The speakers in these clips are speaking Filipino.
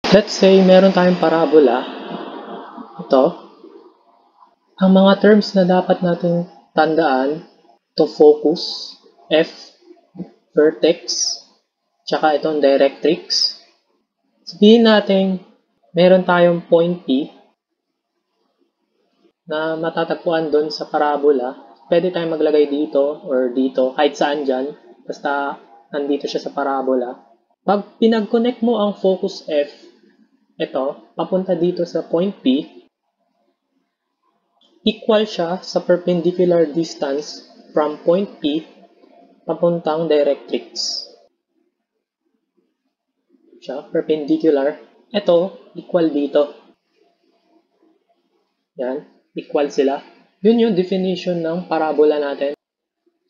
Let's say meron tayong parabola. Ito. Ang mga terms na dapat natin tandaan, ito focus, F, vertex, tsaka itong directrix. Sabihin natin, meron tayong point P na matatagpuan doon sa parabola. Pwede tayong maglagay dito or dito, kahit saan dyan. Basta nandito siya sa parabola. Pag pinag-connect mo ang focus F, ito, papunta dito sa point P, equal siya sa perpendicular distance from point P papuntang directrix. Siya, perpendicular. Ito, equal dito. Yan, equal sila. Yun yung definition ng parabola natin.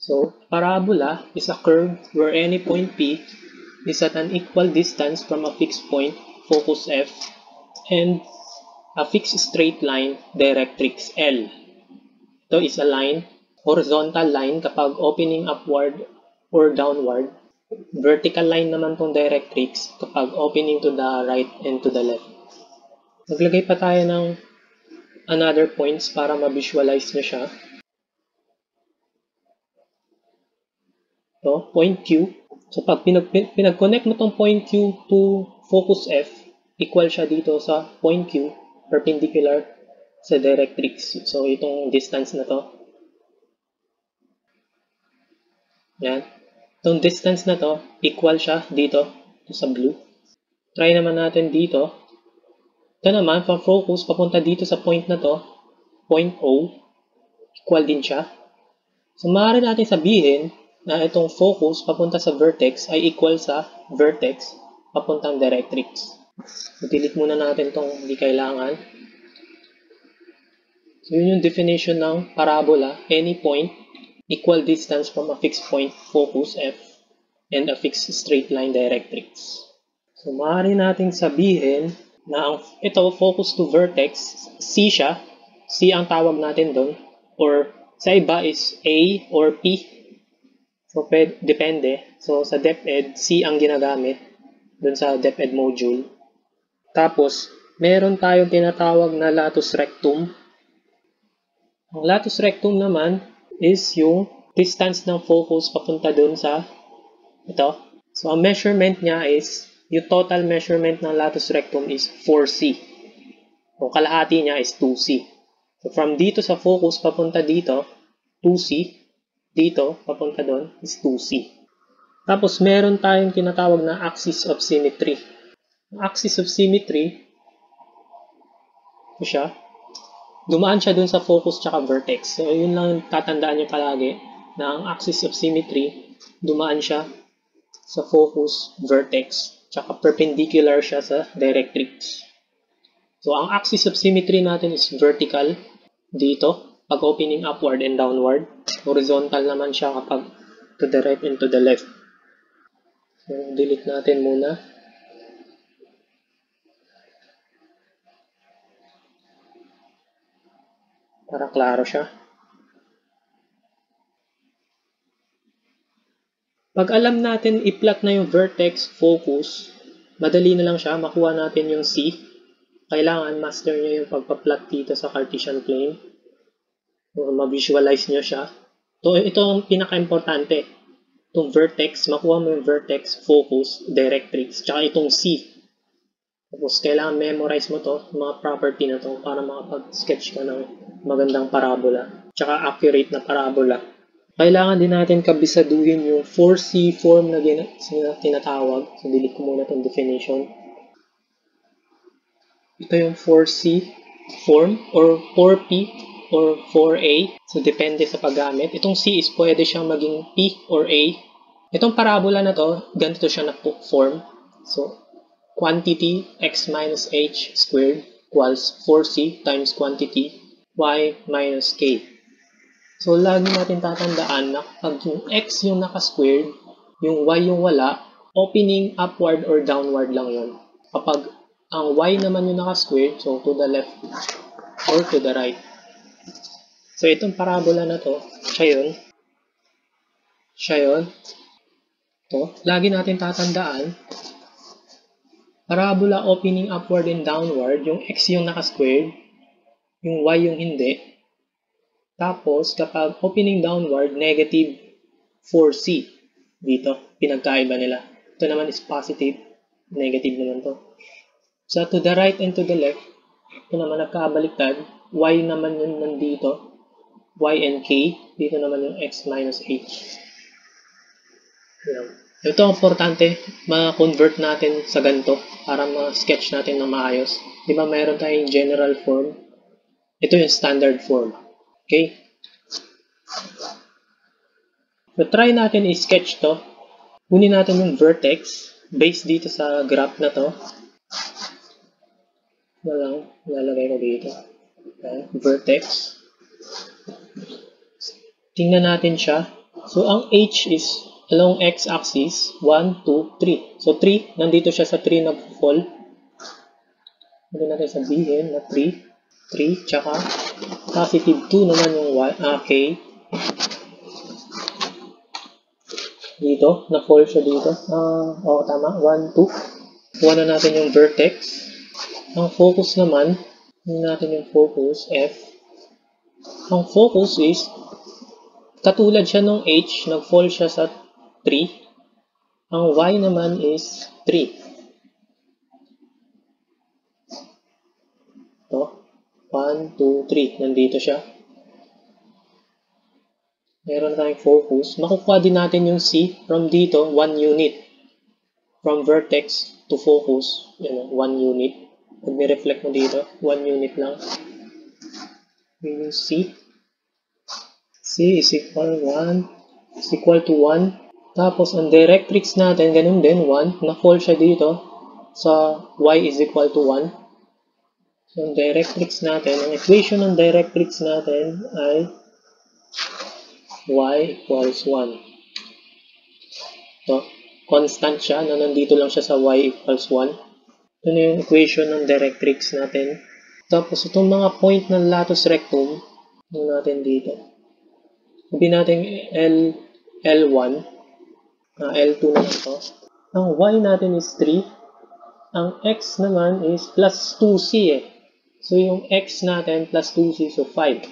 So, parabola is a curve where any point P is at an equal distance from a fixed point, focus F, and a fixed straight line, directrix L. Ito is a line, horizontal line kapag opening upward or downward. Vertical line naman tong directrix kapag opening to the right and to the left. Maglagay pa tayo ng another points para ma-visualize nyo siya. Ito, point Q. So, pag pinag-connect mo tong point Q to focus F, equal siya dito sa point Q, perpendicular sa directrix. So, itong distance na to. Yan. Itong distance na to, equal siya dito sa blue. Try naman natin dito. Ito naman, from focus, papunta dito sa point na to, point O, equal din siya. So, maaari natin sabihin na itong focus papunta sa vertex ay equal sa vertex papuntang directrix. Delete muna natin itong hindi kailangan. So, yun yung definition ng parabola. Any point, equal distance from a fixed point, focus F, and a fixed straight line directrix. So, maaari natin sabihin na ito, focus to vertex, C siya. C ang tawag natin doon. Or sa iba is A or P. So, depende. So, sa DepEd, C ang ginagamit dun sa DepEd module. Tapos, meron tayong tinatawag na latus rectum. Ang latus rectum naman is yung distance ng focus papunta dun sa ito. So, ang measurement niya is, yung total measurement ng latus rectum is 4C. So, kalahati niya is 2C. So, from dito sa focus papunta dito, 2C. Dito, papunta doon, is 2C. Tapos, meron tayong tinatawag na axis of symmetry. Ang axis of symmetry, ito siya. Dumaan siya doon sa focus tsaka vertex. So, yun lang tatandaan nyo palagi na ang axis of symmetry, dumaan siya sa focus, vertex, tsaka perpendicular siya sa directrix. So, ang axis of symmetry natin is vertical dito. Pag opening upward and downward, horizontal naman siya kapag to the right and to the left. So, delete natin muna. Para klaro siya. Pag alam natin i-plot na yung vertex, focus, madali na lang siya. Makuha natin yung C. Kailangan master nyo yung pagpa-plot dito sa Cartesian plane. Ma-visualize nyo siya. So, ito ang pinaka-importante. Itong vertex, makuha mo yung vertex, focus, directrix, tsaka itong C. Tapos, kailangan memorize mo to, mga property na to, para makapag-sketch ka ng magandang parabola. Tsaka accurate na parabola. Kailangan din natin kabisaduhin yung 4C form na tinatawag. So, delete ko muna itong definition. Ito yung 4C form or 4P or 4A. So, depende sa paggamit. Itong C is pwede siyang maging P or A. Itong parabola na to, ganito siya na form. So, quantity x minus h squared equals 4C times quantity y minus k. So, lagi natin tatandaan na pag yung x yung naka-squared, yung y yung wala, opening upward or downward lang yun. Kapag ang y naman yung naka-squared, so to the left or to the right. So, itong parabola na to, siya yun. Ito, lagi natin tatandaan parabola opening upward and downward, yung x yung naka-squared, yung y yung hindi. Tapos, kapag opening downward, negative 4c. Dito, pinagkaiba nila. Ito naman is positive, negative naman to. So, to the right and to the left, ito naman nagkabaliktad, y naman yun nandito, y and k, dito naman yung x minus h. Ito ang importante, ma-convert natin sa ganito para ma-sketch natin na maayos. Di ba mayroon tayong general form? Ito yung standard form. Okay? So, try natin i-sketch to. Kunin natin yung vertex based dito sa graph na to. Lalagay ko dito. Okay. Vertex. Tingnan natin siya. So, ang h is along x-axis, 1, 2, 3. So, 3, nandito siya sa 3 nag-fall. Hindi natin sabihin na 3, tsaka positive 2 naman yung k. Dito, na-fall siya dito. Tama, 1, 2. Kuha na natin yung vertex. Ang focus naman, natin yung focus, f. Ang focus is, katulad siya nung h, nag-fall siya sa 3. Ang y naman is 3. Ito, 1, 2, 3. Nandito siya. Meron tayong focus. Makukuha din natin yung C from dito, 1 unit. From vertex to focus, 1 unit. Pag ni-reflect mo dito, 1 unit lang. Yun yung C. C is equal to 1. Tapos, ang directrix natin, ganun din, 1. Na-fall siya dito sa y is equal to 1. So, ang directrix natin, ang equation ng directrix natin ay y equals 1. Ito, constant siya, na nandito lang siya sa y equals 1. Ito na yung equation ng directrix natin. Tapos, itong mga point ng latus rectum, natin dito. Sabihin natin L1, L2 na ito. Ang y natin is 3. Ang x naman is plus 2c eh. So, yung x natin plus 2c, so 5.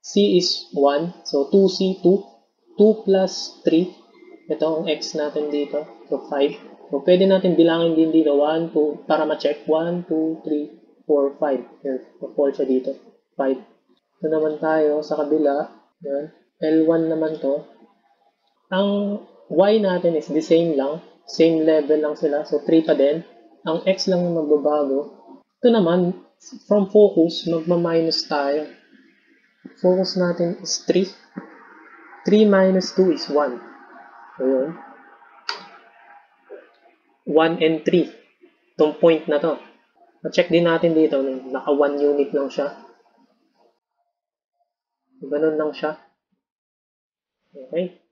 C is 1. So, 2C, 2. 2 plus 3. Ito ang x natin dito. So, 5. So, pwede natin bilangin din dito. 1, 2, para ma-check. 1, 2, 3, 4, 5. Yan. Ma-fall siya dito. 5. Ito naman tayo sa kabila. Yan. L1 naman to. Ang y natin is the same lang. Same level lang sila. So, 3 pa din. Ang x lang yung magbabago. Ito naman, from focus, magma-minus tayo. Focus natin is 3. 3 minus 2 is 1. So, yun. 1 and 3. Itong point na to. Na-check din natin dito. Naka 1 unit lang siya. Ganun lang siya. Okay.